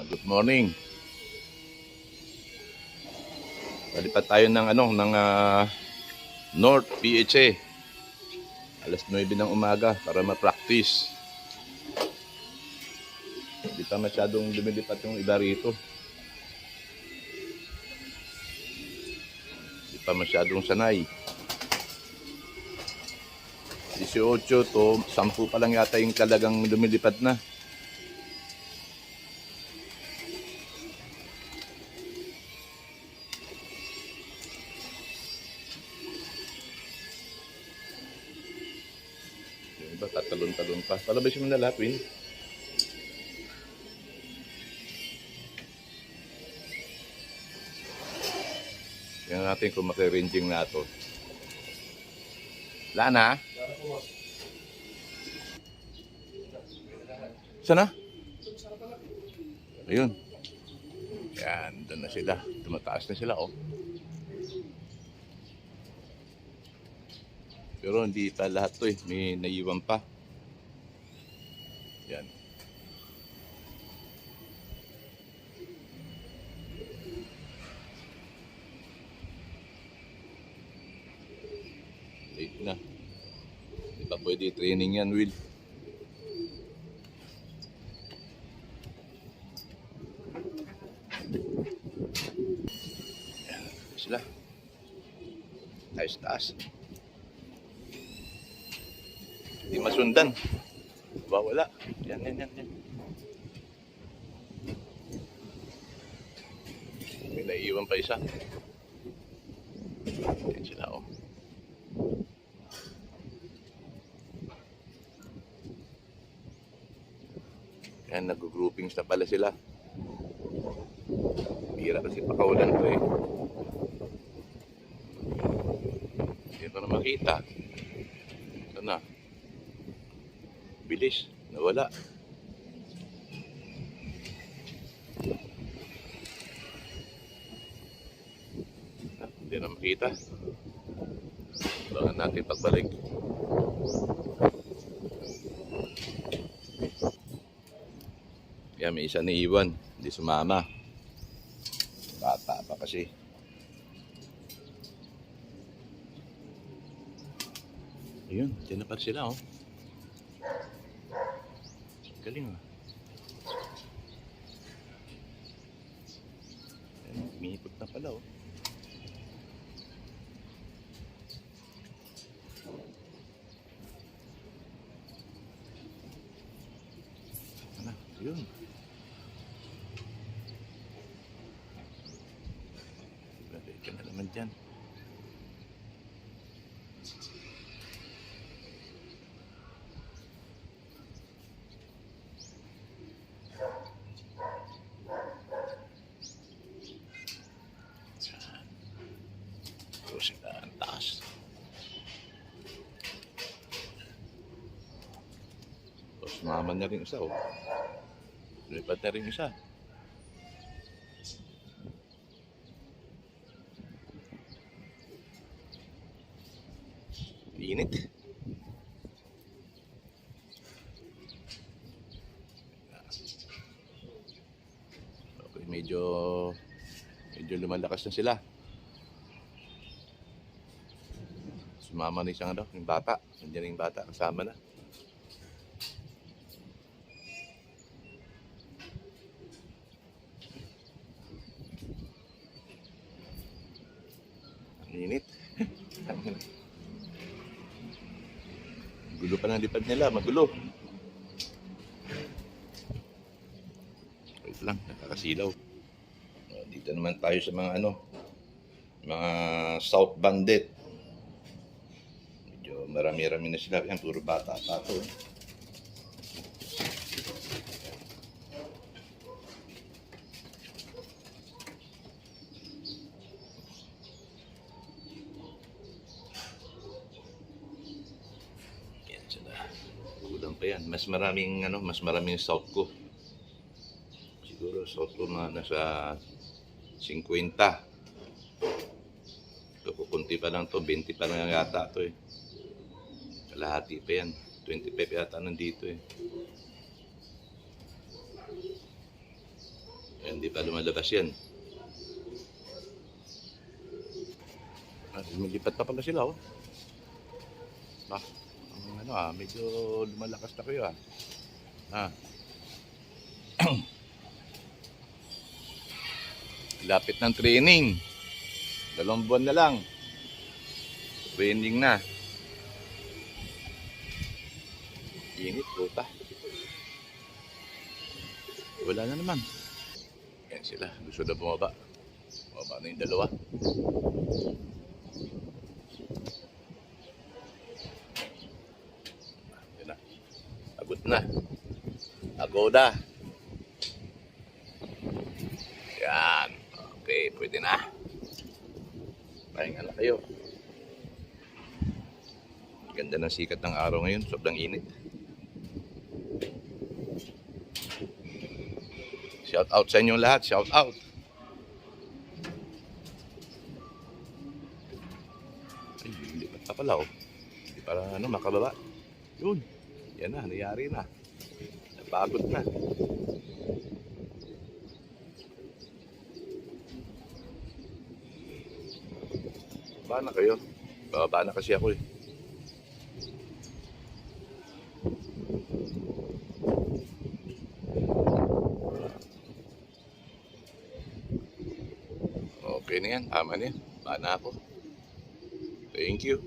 Good morning. Palipat tayo ng North PHA. Alas 9 ng umaga para ma-practice. Hindi pa masyadong lumilipat yung iba rito. Hindi pa masyadong sanay. 18 to 10 pa lang yata yung talagang lumilipad na. Yung iba tatalon-talon pa. Palabas mo na lahat, Win. Tingnan natin kung makiranging na ito. Wala na? Sana? Ayun. Yan, doon na sila. Tumataas na sila, oh. Pero hindi pa lahat to, eh. May naiwan pa. Yan. Late na. Hindi pa pwede training yan, Will. Yan. Sila. Taas-taas. Hindi masundan. Wala. Yan. May naiiwan pa isa. Yan sila, oh. Yan, nag-groupings na pala sila. Bira kasi pakawalan ko, eh. Hindi ko na makita. Sana. Bilis. Nawala. Hindi na makita. Abangan natin pagbalik. Yan, may isa ni Iwan. Hindi sumama. Bata pa kasi. Ayun, dyan na pa sila, oh. Galing, ah. Ayun, umihipot na pala, oh. Ano, yun. Balik ka na naman dyan. Sila ang taas. Tapos maman na rin isa, oh. Lipat na rin isa. Init. Okay, medyo lumalakas na sila. Sumama na isang yung bata. Nandiyan yung bata, kasama na. Ang init. Gulo pa ng lipad nila, magulo. Wait lang, nakakasilaw. Dito naman tayo sa mga mga South Bandit. Medyo marami-rami na sila. Yan, puro bata pa ito, eh. Yan sila. Kulang pa yan. Mas maraming South ko. Siguro South ko nasa 50. Kukunti pa lang to, 20 pa lang yata to, eh. Kalahati pa yan. 25 yata nandito, eh. Hindi pa lumalabas yan. Lumilipat pa pala sila, oh. Medyo lumalakas na kayo, ah. Lapit ng training. 2 buwan na lang. Training na. Init, puta. Wala na naman. Yan sila. Gusto na bumaba. Bumaba na yung 2. Yan na. Agot na. Agoda. Yan. Okay, pwede na. Pahinga na kayo. Ganda ng sikat ng araw ngayon. Sobrang init. Shout out sa inyong lahat. Shout out. Ay, lipat pa pala, oh. Hindi para makababa. Yun. Yan na. Nangyari na. Napagod na. Baba na kayo. Bababa na kasi ako, eh. Okay na yan. Tama na yan. Baba na ako. Thank you.